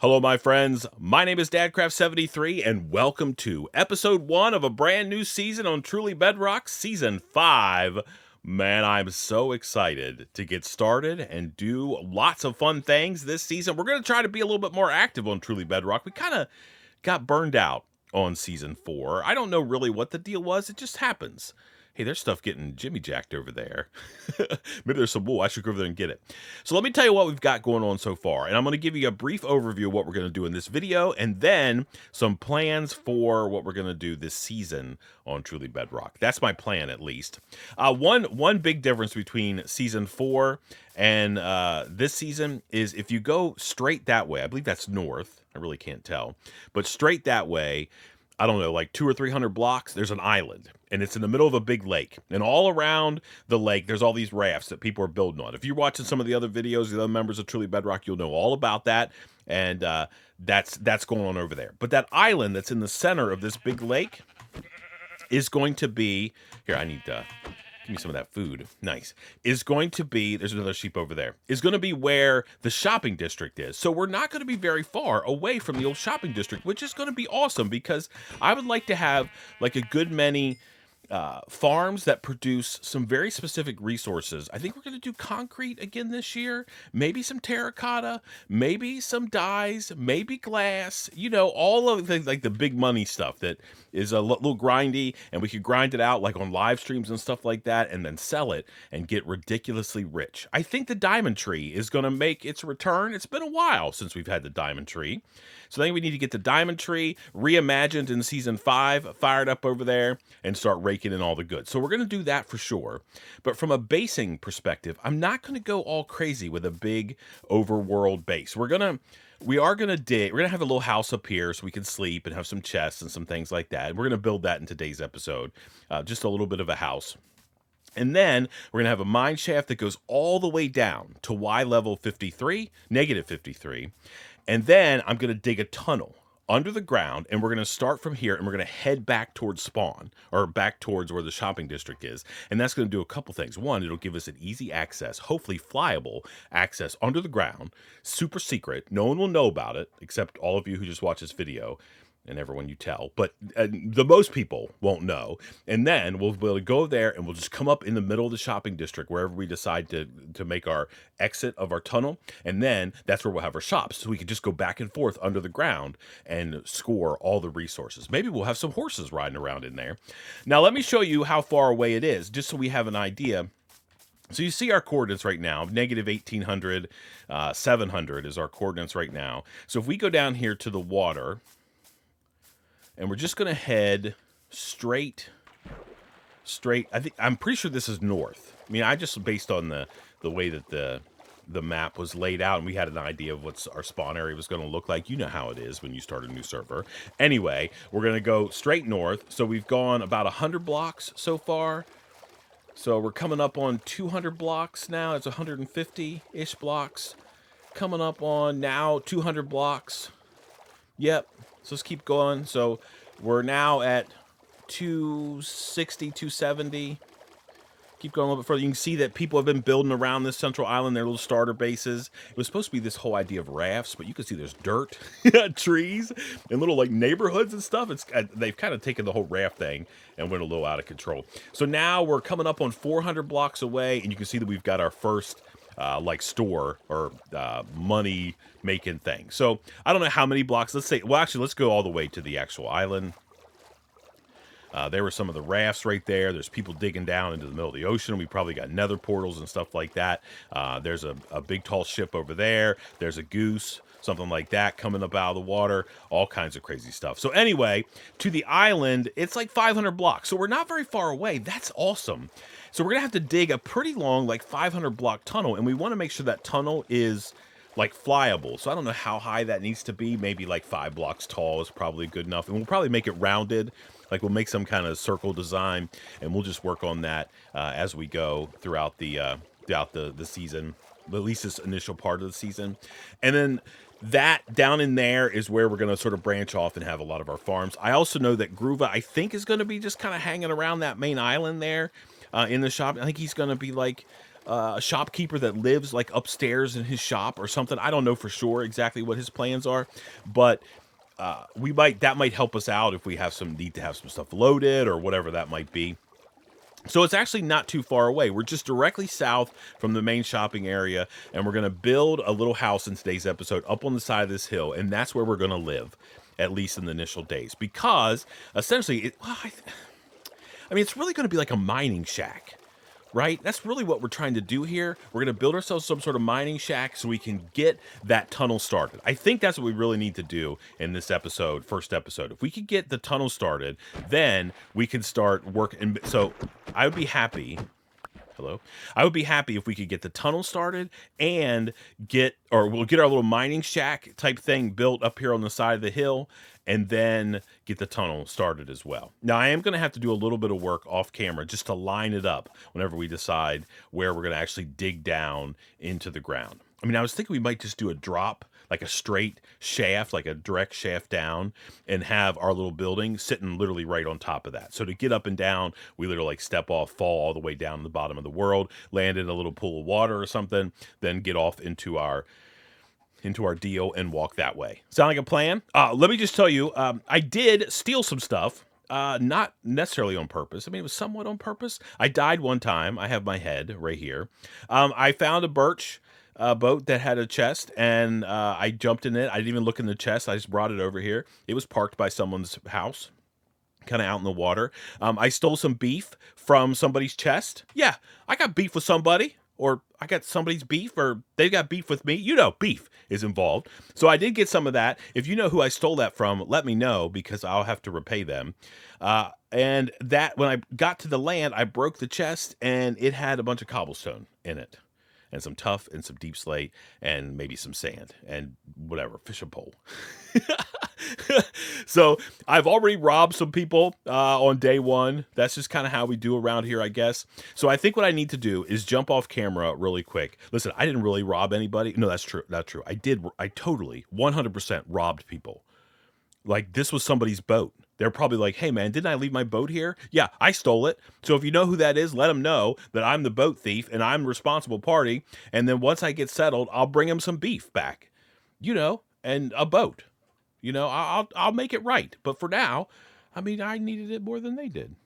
Hello, my friends. My name is DADCRAFT73, and welcome to episode 1 of a brand new season on Truly Bedrock, season 5. Man, I'm so excited to get started and do lots of fun things this season. We're going to try to be a little bit more active on Truly Bedrock. We kind of got burned out on season 4. I don't know really what the deal was. It just happens. Hey, there's stuff getting jimmy jacked over there. Maybe there's some wool. I should go over there and get it. So let me tell you what we've got going on so far. And I'm going to give you a brief overview of what we're going to do in this video, and then some plans for what we're going to do this season on Truly Bedrock. That's my plan, at least. One big difference between season 4 and this season is if you go straight that way, I believe that's north. I really can't tell. But straight that way, I don't know, like 200 or 300 blocks, there's an island, and it's in the middle of a big lake. And all around the lake, there's all these rafts that people are building on. If you're watching some of the other videos, the other members of Truly Bedrock, you'll know all about that, and that's going on over there. But that island that's in the center of this big lake is going to be, here, I need to give me some of that food. Nice. Is going to be, there's another sheep over there, is going to be where the shopping district is. So we're not going to be very far away from the old shopping district, which is going to be awesome because I would like to have like a good many farms that produce some very specific resources. I think we're going to do concrete again this year, maybe some terracotta, maybe some dyes, maybe glass, you know, all of the, like the big money stuff that is a little grindy, and we could grind it out like on live streams and stuff like that and then sell it and get ridiculously rich. I think the diamond tree is going to make its return. It's been a while since we've had the diamond tree. So I think we need to get the diamond tree reimagined in season 5, fired up over there, and start raking in all the goods. So we're going to do that for sure. But from a basing perspective, I'm not going to go all crazy with a big overworld base. We are going to dig. We're going to have a little house up here so we can sleep and have some chests and some things like that. And we're going to build that in today's episode. Just a little bit of a house. And then we're going to have a mine shaft that goes all the way down to Y level 53, negative 53. And then I'm going to dig a tunnel under the ground, and we're going to start from here, and we're going to head back towards spawn, or back towards where the shopping district is. And that's going to do a couple things. One, it'll give us an easy access, hopefully flyable access under the ground, super secret. No one will know about it, except all of you who just watch this video, and everyone you tell, but the most people won't know. And then we'll be able to go there, and we'll just come up in the middle of the shopping district wherever we decide to make our exit of our tunnel, and then that's where we'll have our shops, so we can just go back and forth under the ground and score all the resources. Maybe we'll have some horses riding around in there. Now let me show you how far away it is, just so we have an idea. So you see our coordinates right now, negative 1800, 700 is our coordinates right now. So if we go down here to the water, and we're just going to head straight. I'm pretty sure this is north. I mean, I just based on the way that the map was laid out, and we had an idea of what our spawn area was going to look like. You know how it is when you start a new server. Anyway, we're going to go straight north. So we've gone about 100 blocks so far. So we're coming up on 200 blocks now. It's 150-ish blocks. Coming up on now 200 blocks. Yep. So let's keep going. So we're now at 260, 270. Keep going a little bit further. You can see that people have been building around this central island, their little starter bases. It was supposed to be this whole idea of rafts, but you can see there's dirt, trees, and little like neighborhoods and stuff. They've kind of taken the whole raft thing and went a little out of control. So now we're coming up on 400 blocks away, and you can see that we've got our first like store or money making thing. So I don't know how many blocks. Let's say, well, actually, let's go all the way to the actual island. There were some of the rafts right there. There's people digging down into the middle of the ocean. We probably got nether portals and stuff like that. There's a big tall ship over there. There's a goose, something like that, coming up out of the water. All kinds of crazy stuff. So anyway, to the island, it's like 500 blocks. So we're not very far away. That's awesome. So we're going to have to dig a pretty long, like 500 block tunnel. And we want to make sure that tunnel is like flyable. So I don't know how high that needs to be. Maybe like 5 blocks tall is probably good enough. And we'll probably make it rounded. Like we'll make some kind of circle design, and we'll just work on that as we go throughout the season, at least this initial part of the season. And then that down in there is where we're going to sort of branch off and have a lot of our farms. I also know that Groova, I think, is going to be just kind of hanging around that main island there in the shop. I think he's going to be like a shopkeeper that lives like upstairs in his shop or something. I don't know for sure exactly what his plans are, but that might help us out if we need to have some stuff loaded or whatever that might be. So it's actually not too far away. We're just directly south from the main shopping area, and we're going to build a little house in today's episode up on the side of this hill, and that's where we're going to live, at least in the initial days. Because essentially, I mean, it's really going to be like a mining shack, right? That's really what we're trying to do here. We're going to build ourselves some sort of mining shack so we can get that tunnel started. I think that's what we really need to do in this episode, first episode. If we could get the tunnel started, then we can start working. So I would be happy. Hello. I would be happy if we could get the tunnel started and we'll get our little mining shack type thing built up here on the side of the hill, and then get the tunnel started as well. Now, I am going to have to do a little bit of work off camera just to line it up whenever we decide where we're going to actually dig down into the ground. I mean, I was thinking we might just do a drop, like a straight shaft, like a direct shaft down, and have our little building sitting literally right on top of that. So to get up and down, we literally like step off, fall all the way down to the bottom of the world, land in a little pool of water or something, then get off into our deal and walk that way. Sound like a plan? Let me just tell you, I did steal some stuff. Not necessarily on purpose. I mean, it was somewhat on purpose. I died one time. I have my head right here. I found a birch boat that had a chest, and I jumped in it. I didn't even look in the chest. I just brought it over here. It was parked by someone's house, kind of out in the water. I stole some beef from somebody's chest. Yeah, I got beef with somebody, or I got somebody's beef, or they got beef with me. You know, beef is involved. So I did get some of that. If you know who I stole that from, let me know, because I'll have to repay them. And that, when I got to the land, I broke the chest, and it had a bunch of cobblestone in it, and some tuff, and some deep slate, and maybe some sand, and whatever, fishing pole. So I've already robbed some people on day one. That's just kind of how we do around here, I guess. So I think what I need to do is jump off camera really quick. Listen, I didn't really rob anybody. No, that's true. That's true. I totally 100% robbed people. Like, this was somebody's boat. They're probably like, hey, man, didn't I leave my boat here? Yeah, I stole it. So if you know who that is, let them know that I'm the boat thief and I'm the responsible party. And then once I get settled, I'll bring them some beef back, and a boat. I'll make it right. But for now, I mean, I needed it more than they did,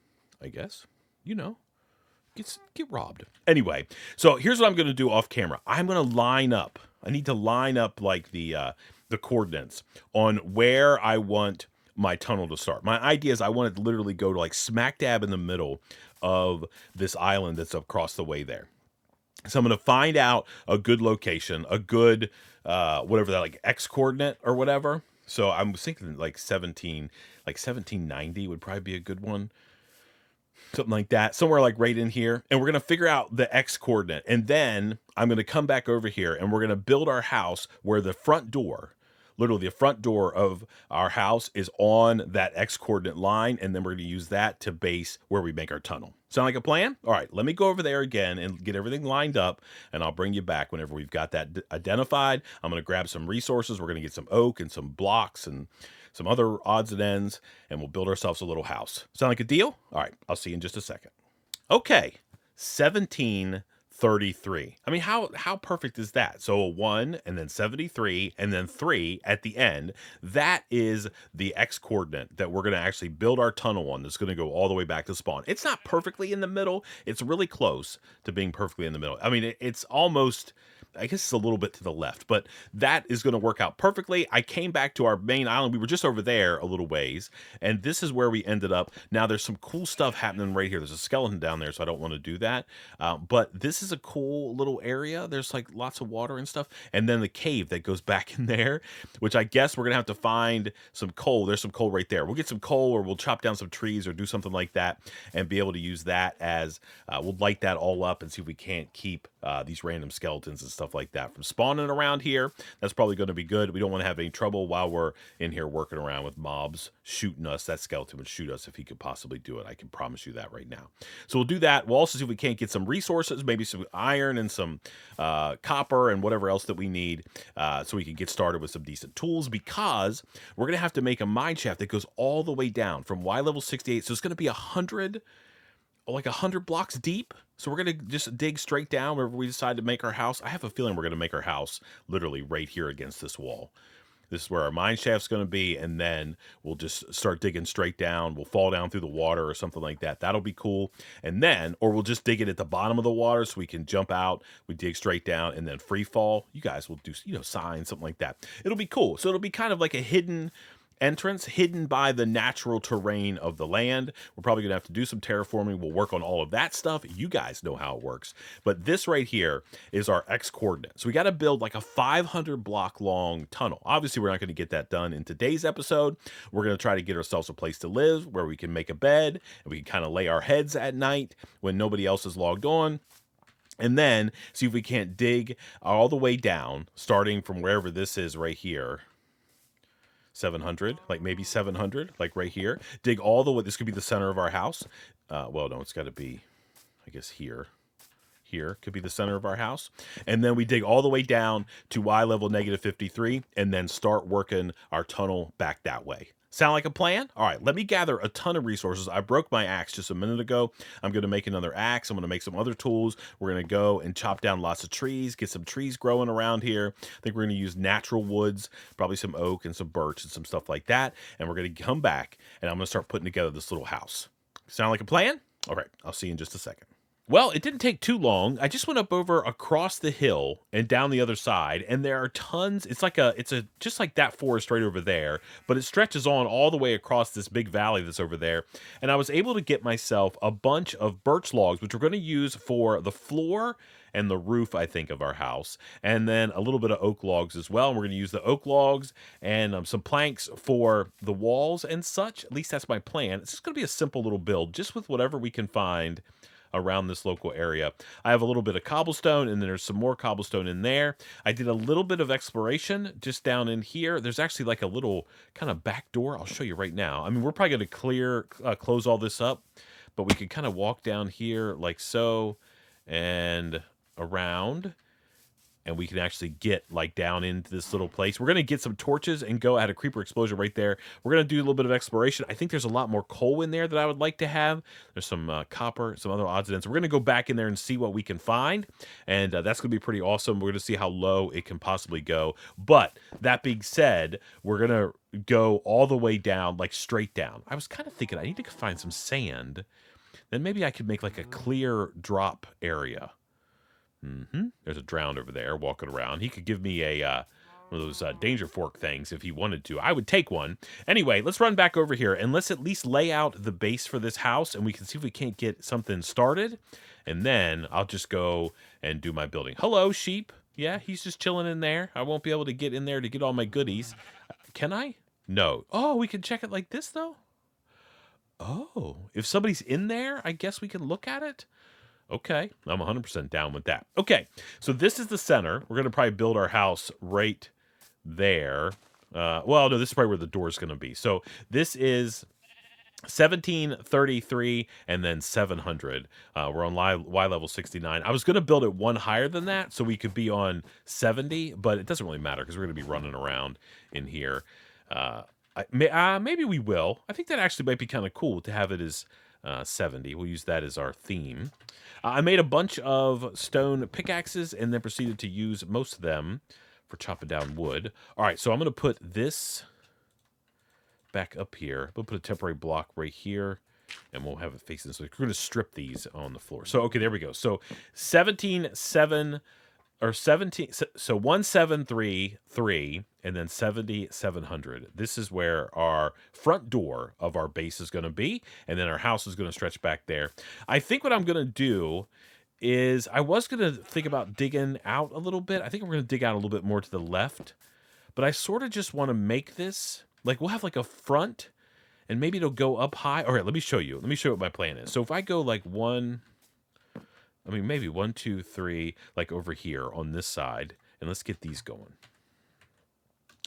I guess. Get robbed. Anyway, so here's what I'm going to do off camera. I'm going to line up. I need to line up like the coordinates on where I want my tunnel to start. My idea is I want it to literally go to like smack dab in the middle of this island that's across the way there. So I'm going to find out a good location, a good, whatever that, like X coordinate or whatever. So I'm thinking like 1790 would probably be a good one. Something like that, somewhere like right in here. And we're going to figure out the X coordinate. And then I'm going to come back over here and we're going to build our house where the front door, literally the front door of our house, is on that X coordinate line. And then we're going to use that to base where we make our tunnel. Sound like a plan? All right, let me go over there again and get everything lined up, and I'll bring you back whenever we've got that identified. I'm going to grab some resources. We're going to get some oak and some blocks and some other odds and ends, and we'll build ourselves a little house. Sound like a deal? All right, I'll see you in just a second. Okay, 1733. I mean, how perfect is that? So a 1 and then 73 and then 3 at the end. That is the X coordinate that we're going to actually build our tunnel on. That's going to go all the way back to spawn. It's not perfectly in the middle. It's really close to being perfectly in the middle. I mean, it's almost, I guess it's a little bit to the left, but that is going to work out perfectly. I came back to our main island. We were just over there a little ways, and this is where we ended up. Now, there's some cool stuff happening right here. There's a skeleton down there, so I don't want to do that. But this is a cool little area. There's like lots of water and stuff. And then the cave that goes back in there, which I guess we're going to have to find some coal. There's some coal right there. We'll get some coal, or we'll chop down some trees or do something like that and be able to use that as, we'll light that all up and see if we can't keep these random skeletons and stuff like that from spawning around here. That's probably going to be good. We don't want to have any trouble while we're in here working around with mobs shooting us. That skeleton would shoot us if he could possibly do it. I can promise you that right now. So we'll do that. We'll also see if we can't get some resources, maybe some iron and some copper and whatever else that we need, so we can get started with some decent tools, because we're going to have to make a mine shaft that goes all the way down from Y level 68. So it's going to be 100 like 100 blocks deep. So we're going to just dig straight down wherever we decide to make our house. I have a feeling we're going to make our house literally right here against this wall. This is where our mine shaft's going to be, and then we'll just start digging straight down. We'll fall down through the water or something like that. That'll be cool. And then, or we'll just dig it at the bottom of the water so we can jump out. We dig straight down and then free fall. You guys will do, signs, something like that. It'll be cool. So it'll be kind of like a hidden entrance, hidden by the natural terrain of the land. We're probably going to have to do some terraforming. We'll work on all of that stuff. You guys know how it works. But this right here is our X coordinate. So we got to build like a 500 block long tunnel. Obviously, we're not going to get that done in today's episode. We're going to try to get ourselves a place to live where we can make a bed and we can kind of lay our heads at night when nobody else is logged on. And then see if we can't dig all the way down, starting from wherever this is right here. 700, like maybe 700, like right here. Dig all the way. This could be the center of our house. Well, no, it's got to be, I guess, here. Here could be the center of our house. And then we dig all the way down to Y level negative 53 and then start working our tunnel back that way. Sound like a plan? All right, let me gather a ton of resources. I broke my axe just a minute ago. I'm going to make another axe. I'm going to make some other tools. We're going to go and chop down lots of trees, get some trees growing around here. I think we're going to use natural woods, probably some oak and some birch and some stuff like that. And we're going to come back, and I'm going to start putting together this little house. Sound like a plan? All right, I'll see you in just a second. Well, it didn't take too long. I just went up over across the hill and down the other side, and there are tons. It's just like that forest right over there, but it stretches on all the way across this big valley that's over there. And I was able to get myself a bunch of birch logs, which we're going to use for the floor and the roof, I think, of our house, and then a little bit of oak logs as well. And we're going to use the oak logs and some planks for the walls and such. At least that's my plan. It's just going to be a simple little build, just with whatever we can find around this local area. I have a little bit of cobblestone, and then there's some more cobblestone in there. I did a little bit of exploration just down in here. There's actually like a little kind of back door. I'll show you right now. I mean, we're probably going to close all this up, but we could kind of walk down here like so and around, and we can actually get like down into this little place. We're going to get some torches and go at a creeper explosion right there. We're going to do a little bit of exploration. I think there's a lot more coal in there that I would like to have. There's some copper, some other odds and ends. We're going to go back in there and see what we can find, and that's going to be pretty awesome. We're going to see how low it can possibly go. But that being said, we're going to go all the way down, like straight down. I was kind of thinking I need to find some sand. Then maybe I could make like a clear drop area. There's a drowned over there walking around. He could give me a one of those danger fork things if he wanted to. I would take one. Anyway, let's run back over here and let's at least lay out the base for this house, and we can see if we can't get something started. And then I'll just go and do my building. Hello, sheep. Yeah, he's just chilling in there. I won't be able to get in there to get all my goodies. Can I? No. Oh, we can check it like this, though? Oh, if somebody's in there, I guess we can look at it? Okay, I'm 100% down with that. Okay, so this is the center. We're going to probably build our house right there. Well, no, this is probably where the door is going to be. So this is 1733 and then 700. We're on Y level 69. I was going to build it one higher than that so we could be on 70, but it doesn't really matter because we're going to be running around in here. Maybe we will. I think that actually might be kind of cool to have it as 70. We'll use that as our theme. I made a bunch of stone pickaxes and then proceeded to use most of them for chopping down wood. All right, so I'm going to put this back up here. We'll put a temporary block right here, and we'll have it facing this way. We're going to strip these on the floor. So, okay, there we go. So 17,700. Or 17, so 1733 and then 7,700. This is where our front door of our base is going to be, and then our house is going to stretch back there. I think what I'm going to do is I was going to think about digging out a little bit. I think we're going to dig out a little bit more to the left, but I sort of just want to make this, like we'll have like a front, and maybe it'll go up high. All right, let me show you. Let me show you what my plan is. So if I go like maybe 1, 2, 3, like over here on this side. And let's get these going.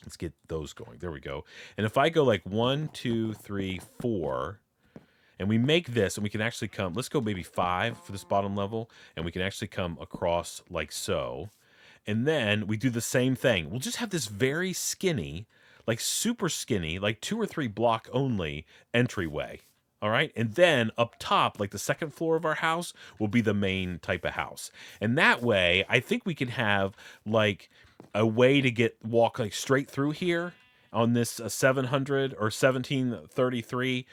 Let's get those going. There we go. And if I go like 1, 2, 3, 4, and we make this, and we can actually come, let's go maybe 5 for this bottom level, and we can actually come across like so. And then we do the same thing. We'll just have this very skinny, like super skinny, like 2 or 3 block only entryway. All right. And then up top, like the second floor of our house, will be the main type of house. And that way, I think we can have like a way to walk like straight through here on this 700 or 1733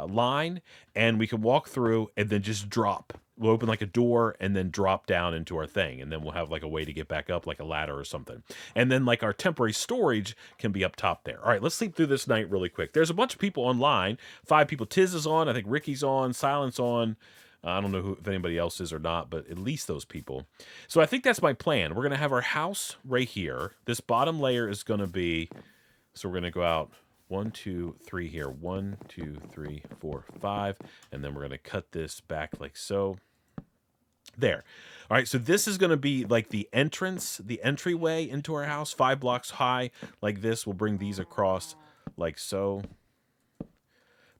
line, and we can walk through and then just drop. We'll open like a door and then drop down into our thing, and then we'll have like a way to get back up, like a ladder or something. And then like our temporary storage can be up top there. All right, let's sleep through this night really quick. There's a bunch of people online. 5 people. Tiz is on. I think Ricky's on. Silent's on. I don't know if anybody else is or not, but at least those people. So I think that's my plan. We're going to have our house right here. This bottom layer is going to be, so we're going to go out 1, 2, 3 here. 1, 2, 3, 4, 5. And then we're going to cut this back like so. There. All right, so this is going to be like the entrance, the entryway into our house, 5 blocks high like this. We'll bring these across like so.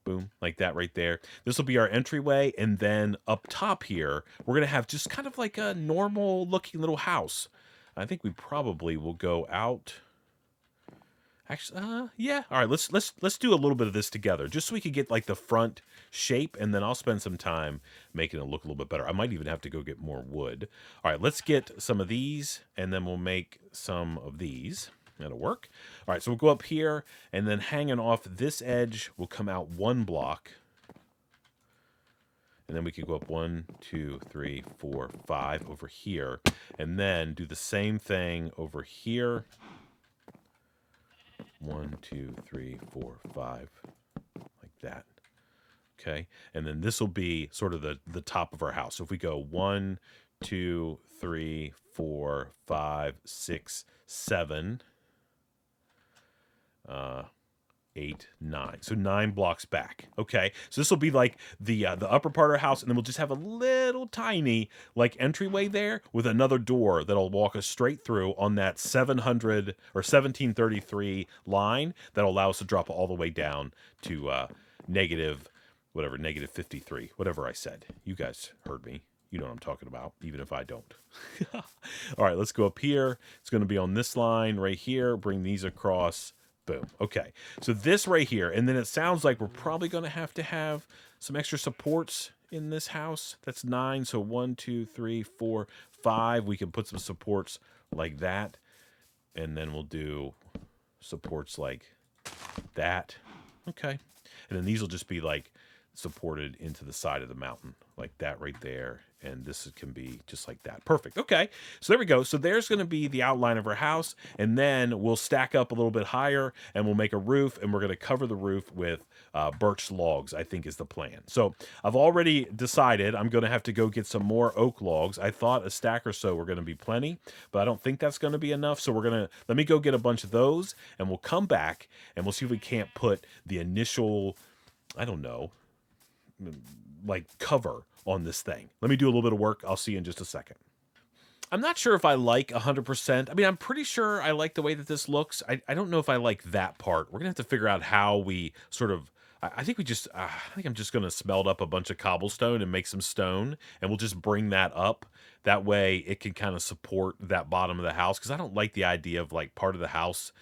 Boom, like that right there. This will be our entryway, and then up top here, we're going to have just kind of like a normal looking little house. I think we probably will go out. Actually, yeah. All right, let's do a little bit of this together, just so we can get like the front shape, and then I'll spend some time making it look a little bit better. I might even have to go get more wood. All right, let's get some of these, and then we'll make some of these. That'll work. All right, so we'll go up here, and then hanging off this edge, we'll come out 1 block. And then we can go up 1, 2, 3, 4, 5 over here, and then do the same thing over here. 1, 2, 3, 4, 5, like that. Okay, and then this will be sort of the top of our house. So if we go 1, 2, 3, 4, 5, 6, 7, 8, 9. So 9 blocks back. Okay, so this will be like the upper part of our house, and then we'll just have a little tiny like entryway there with another door that'll walk us straight through on that 700 or 1733 line that'll allow us to drop all the way down to negative 53, whatever I said. You guys heard me. You know what I'm talking about, even if I don't. All right, let's go up here. It's going to be on this line right here. Bring these across. Boom. Okay, so this right here, and then it sounds like we're probably going to have some extra supports in this house. That's 9, so 1, 2, 3, 4, 5. We can put some supports like that, and then we'll do supports like that. Okay, and then these will just be like supported into the side of the mountain, like that right there. And this can be just like that. Perfect. Okay. So there we go. So there's going to be the outline of our house. And then we'll stack up a little bit higher and we'll make a roof. And we're going to cover the roof with birch logs, I think is the plan. So I've already decided I'm going to have to go get some more oak logs. I thought a stack or so were going to be plenty, but I don't think that's going to be enough. So let me go get a bunch of those, and we'll come back and we'll see if we can't put the initial, I don't know, like cover on this thing. Let me do a little bit of work. I'll see you in just a second. I'm not sure if I like 100%. I mean, I'm pretty sure I like the way that this looks. I don't know if I like that part. We're going to have to figure out how we sort of, I think I'm just going to smelt up a bunch of cobblestone and make some stone, and we'll just bring that up. That way it can kind of support that bottom of the house, because I don't like the idea of like part of the house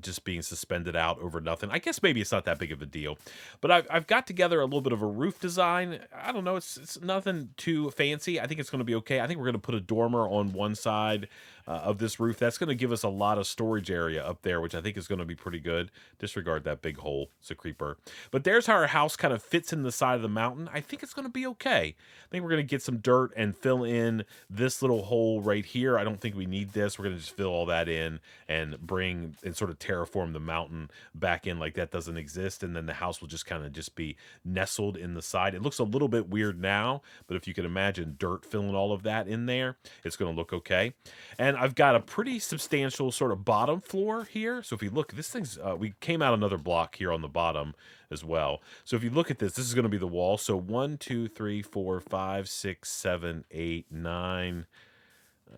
just being suspended out over nothing. I guess maybe it's not that big of a deal, but I've got together a little bit of a roof design. I don't know. It's nothing too fancy. I think it's going to be okay. I think we're going to put a dormer on one side of this roof. That's going to give us a lot of storage area up there, which I think is going to be pretty good. Disregard that big hole. It's a creeper. But there's how our house kind of fits in the side of the mountain. I think it's going to be okay. I think we're going to get some dirt and fill in this little hole right here. I don't think we need this. We're going to just fill all that in and bring and sort of terraform the mountain back in like that doesn't exist. And then the house will just kind of just be nestled in the side. It looks a little bit weird now, but if you can imagine dirt filling all of that in there, it's going to look okay. And I've got a pretty substantial sort of bottom floor here. So if you look, this thing's, we came out another block here on the bottom as well. So if you look at this is going to be the wall. So 1, 2, 3, 4, 5, 6, 7, 8, 9,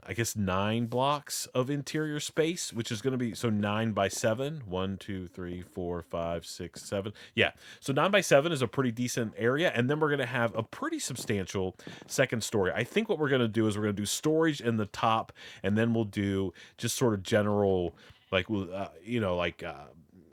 I guess 9 blocks of interior space, which is going to be, so 9 by 7. 1, 2, 3, 4, 5, 6, 7. Yeah. So 9 by 7 is a pretty decent area. And then we're going to have a pretty substantial second story. I think what we're going to do is we're going to do storage in the top, and then we'll do just sort of general, like,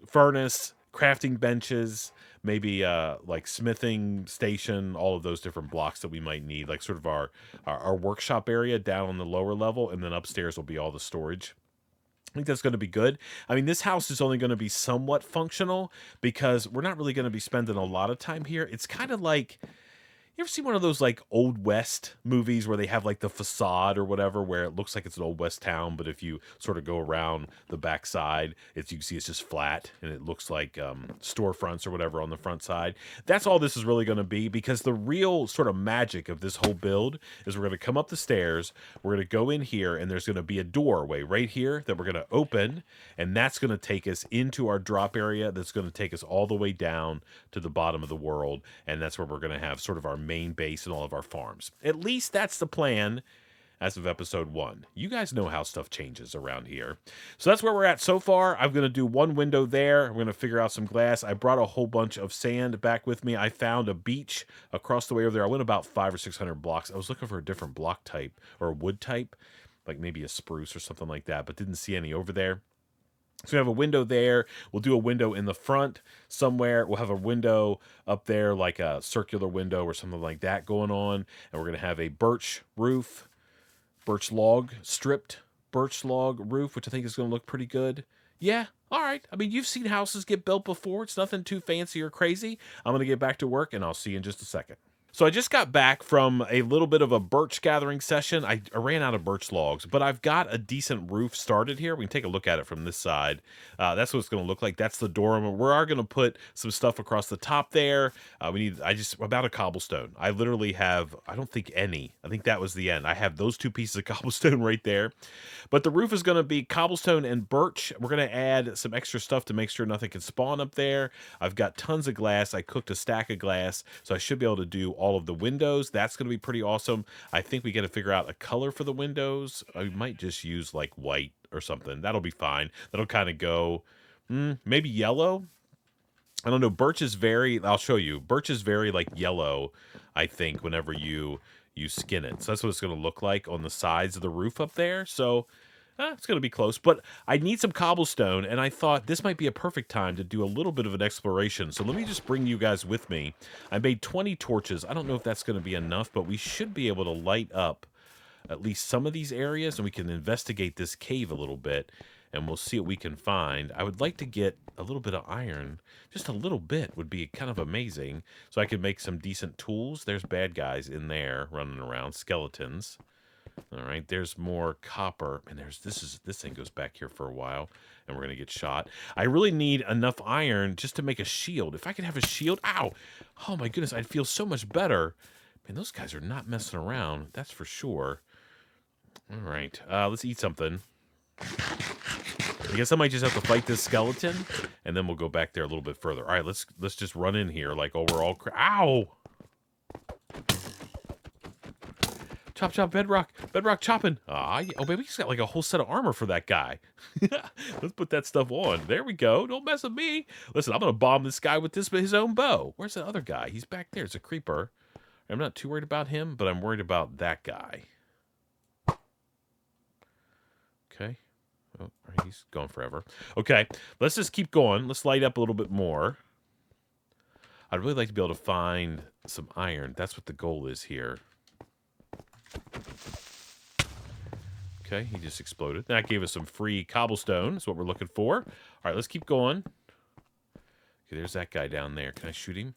furnace, crafting benches, maybe like smithing station, all of those different blocks that we might need, like sort of our workshop area down on the lower level, and then upstairs will be all the storage. I think that's going to be good. I mean, this house is only going to be somewhat functional because we're not really going to be spending a lot of time here. It's kind of like, you ever see one of those like Old West movies where they have like the facade or whatever, where it looks like it's an Old West town, but if you sort of go around the backside, you can see it's just flat and it looks like storefronts or whatever on the front side. That's all this is really going to be, because the real sort of magic of this whole build is we're going to come up the stairs, we're going to go in here, and there's going to be a doorway right here that we're going to open, and that's going to take us into our drop area. That's going to take us all the way down to the bottom of the world, and that's where we're going to have sort of our main base and all of our farms. At least that's the plan as of episode 1. You guys know how stuff changes around here. So that's where we're at so far. I'm going to do one window there. I'm going to figure out some glass. I brought a whole bunch of sand back with me. I found a beach across the way over there. I went about 500 or 600 blocks. I was looking for a different block type or a wood type, like maybe a spruce or something like that, but didn't see any over there. So we have a window there. We'll do a window in the front somewhere. We'll have a window up there, like a circular window or something like that going on. And we're going to have a birch roof, stripped birch log roof, which I think is going to look pretty good. Yeah, all right. I mean, you've seen houses get built before. It's nothing too fancy or crazy. I'm going to get back to work, and I'll see you in just a second. So I just got back from a little bit of a birch gathering session. I ran out of birch logs, but I've got a decent roof started here. We can take a look at it from this side. That's what it's going to look like. That's the dormer. We are going to put some stuff across the top there. About a cobblestone. I literally have, I don't think any. I think that was the end. I have those 2 pieces of cobblestone right there. But the roof is going to be cobblestone and birch. We're going to add some extra stuff to make sure nothing can spawn up there. I've got tons of glass. I cooked a stack of glass, so I should be able to do all of the windows. That's going to be pretty awesome. I think we got to figure out a color for the windows. I might just use like white or something. That'll be fine. That'll kind of go, maybe yellow. I don't know. Birch is very, I'll show you. Birch is very like yellow, I think, whenever you skin it. So that's what it's going to look like on the sides of the roof up there. So it's going to be close, but I need some cobblestone, and I thought this might be a perfect time to do a little bit of an exploration. So let me just bring you guys with me. I made 20 torches. I don't know if that's going to be enough, but we should be able to light up at least some of these areas, and we can investigate this cave a little bit, and we'll see what we can find. I would like to get a little bit of iron. Just a little bit would be kind of amazing, so I could make some decent tools. There's bad guys in there running around, skeletons. All right, there's more copper, and this thing goes back here for a while, and we're gonna get shot. I really need enough iron just to make a shield. If I could have a shield, ow! Oh my goodness, I'd feel so much better. Man, those guys are not messing around, that's for sure. All right, let's eat something. I guess I might just have to fight this skeleton, and then we'll go back there a little bit further. All right, let's just run in here like, oh, we're all ow! Chop, chop, Bedrock. Bedrock chopping. Oh, baby, he's got like a whole set of armor for that guy. Let's put that stuff on. There we go. Don't mess with me. Listen, I'm going to bomb this guy with his own bow. Where's the other guy? He's back there. It's a creeper. I'm not too worried about him, but I'm worried about that guy. Okay. Oh, he's going forever. Okay, let's just keep going. Let's light up a little bit more. I'd really like to be able to find some iron. That's what the goal is here. Okay, he just exploded. That gave us some free cobblestone. That's what we're looking for. All right, let's keep going. Okay, there's that guy down there. Can I shoot him?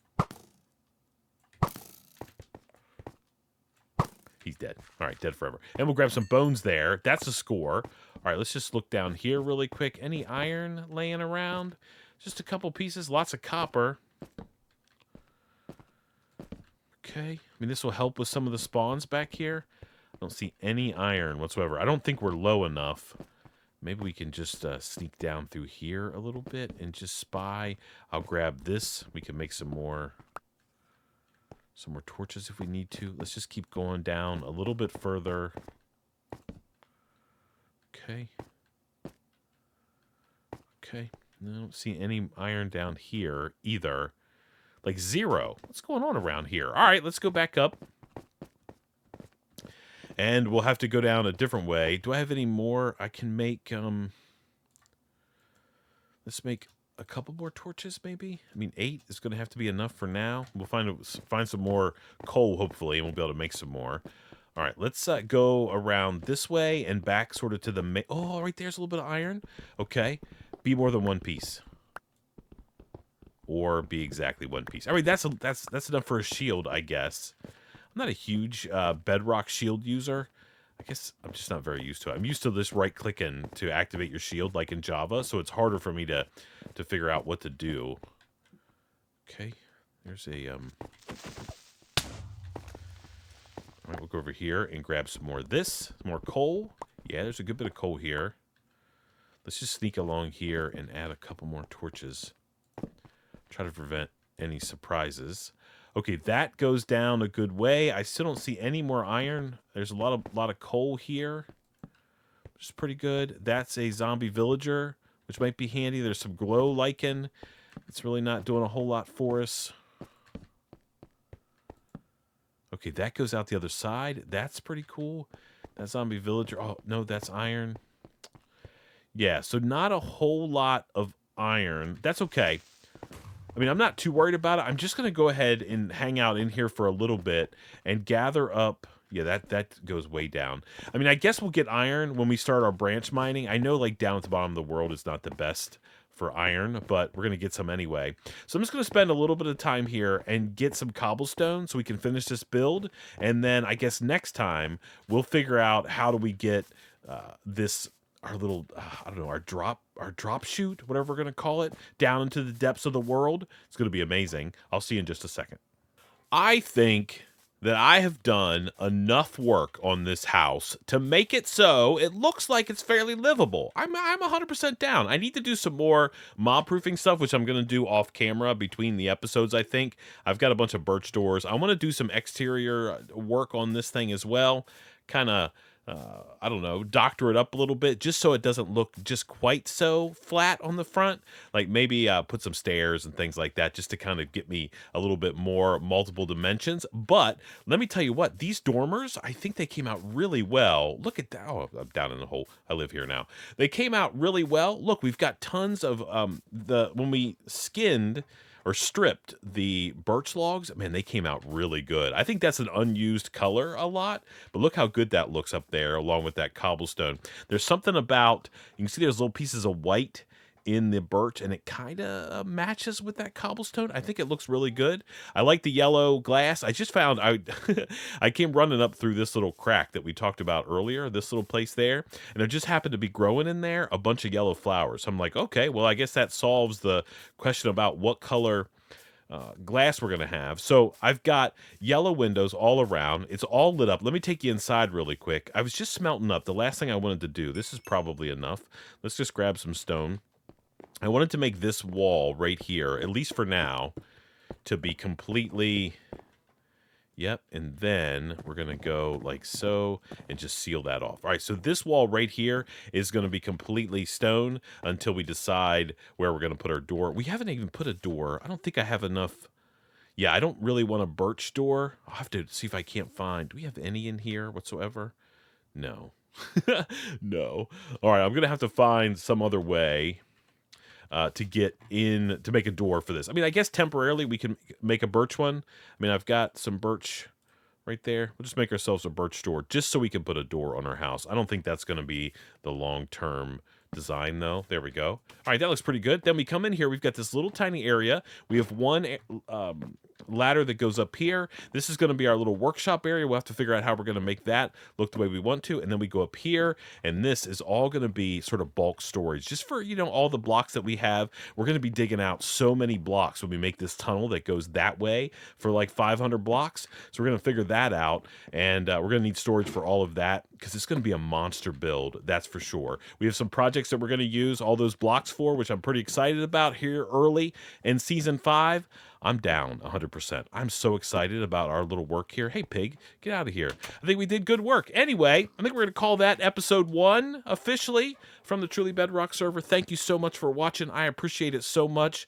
He's dead. All right, dead forever. And we'll grab some bones there. That's a score. All right, let's just look down here really quick. Any iron laying around? Just a couple pieces. Lots of copper. Okay. I mean, this will help with some of the spawns back here. I don't see any iron whatsoever. I don't think we're low enough. Maybe we can just sneak down through here a little bit and just spy. I'll grab this. We can make some more torches if we need to. Let's just keep going down a little bit further. Okay. Okay. I don't see any iron down here either. Like 0. What's going on around here? All right, let's go back up. And we'll have to go down a different way. Do I have any more? I can make, let's make a couple more torches, maybe. I mean, 8 is going to have to be enough for now. We'll find some more coal, hopefully, and we'll be able to make some more. All right, let's go around this way and back sort of to the... Oh, right there's a little bit of iron. Okay, be more than one piece. Or be exactly one piece. I mean, that's enough for a shield, I guess. I'm not a huge Bedrock shield user. I guess I'm just not very used to it. I'm used to this right-clicking to activate your shield like in Java, so it's harder for me to figure out what to do. Okay, there's a... All right, we'll go over here and grab some more of this. Some more coal. Yeah, there's a good bit of coal here. Let's just sneak along here and add a couple more torches. Try to prevent any surprises. Okay, that goes down a good way. I still don't see any more iron. There's a lot of coal here, which is pretty good. That's a zombie villager, which might be handy. There's some glow lichen. It's really not doing a whole lot for us. Okay, that goes out the other side. That's pretty cool. That zombie villager. Oh, no, that's iron. Yeah, so not a whole lot of iron. That's okay. I mean, I'm not too worried about it. I'm just going to go ahead and hang out in here for a little bit and gather up. Yeah, that goes way down. I mean, I guess we'll get iron when we start our branch mining. I know, like, down at the bottom of the world is not the best for iron, but we're going to get some anyway. So I'm just going to spend a little bit of time here and get some cobblestone so we can finish this build. And then I guess next time we'll figure out how do we get this... our little, I don't know, our drop chute, whatever we're going to call it, down into the depths of the world. It's going to be amazing. I'll see you in just a second. I think that I have done enough work on this house to make it so it looks like it's fairly livable. I'm 100% down. I need to do some more mob-proofing stuff, which I'm going to do off camera between the episodes, I think. I've got a bunch of birch doors. I want to do some exterior work on this thing as well. Kind of... I don't know, doctor it up a little bit just so it doesn't look just quite so flat on the front. Like maybe put some stairs and things like that just to kind of get me a little bit more multiple dimensions. But let me tell you what, these dormers, I think they came out really well. Look at that. Oh, I'm down in the hole. I live here now. They came out really well. Look, we've got tons of when we skinned or stripped the birch logs, man, they came out really good. I think that's an unused color a lot, but look how good that looks up there along with that cobblestone. There's something about, you can see there's little pieces of white in the birch, and it kind of matches with that cobblestone. I think it looks really good. I like the yellow glass. I just found, I came running up through this little crack that we talked about earlier, this little place there, and there just happened to be growing in there a bunch of yellow flowers. So I'm like, okay, well, I guess that solves the question about what color glass we're going to have. So I've got yellow windows all around. It's all lit up. Let me take you inside really quick. I was just smelting up. The last thing I wanted to do, this is probably enough. Let's just grab some stone. I wanted to make this wall right here, at least for now, to be completely... Yep, and then we're going to go like so and just seal that off. All right, so this wall right here is going to be completely stone until we decide where we're going to put our door. We haven't even put a door. I don't think I have enough. Yeah, I don't really want a birch door. I'll have to see if I can't find. Do we have any in here whatsoever? No. No. All right, I'm going to have to find some other way to get in, to make a door for this. I mean, I guess temporarily we can make a birch one. I mean, I've got some birch right there. We'll just make ourselves a birch door just so we can put a door on our house. I don't think that's going to be the long-term design, though. There we go. All right, that looks pretty good. Then we come in here. We've got this little tiny area. We have one ladder that goes up here. This is going to be our little workshop area. We'll have to figure out how we're going to make that look the way we want to. And then we go up here, and this is all going to be sort of bulk storage. Just for, you know, all the blocks that we have. We're going to be digging out so many blocks when we make this tunnel that goes that way for like 500 blocks. So we're going to figure that out, and we're going to need storage for all of that because it's going to be a monster build, that's for sure. We have some projects that we're going to use all those blocks for, which I'm pretty excited about here early in Season 5. I'm down 100%. I'm so excited about our little work here. Hey, pig, get out of here. I think we did good work. Anyway, I think we're going to call that Episode 1 officially from the Truly Bedrock server. Thank you so much for watching. I appreciate it so much.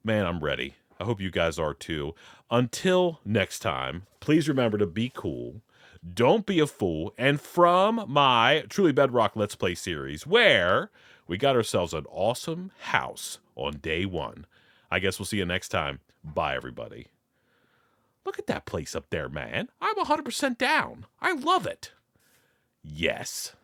Man, I'm ready. I hope you guys are too. Until next time, please remember to be cool, Don't Be a Fool, and from my Truly Bedrock Let's Play series, where we got ourselves an awesome house on day one. I guess we'll see you next time. Bye, everybody. Look at that place up there, man. I'm 100% down. I love it. Yes.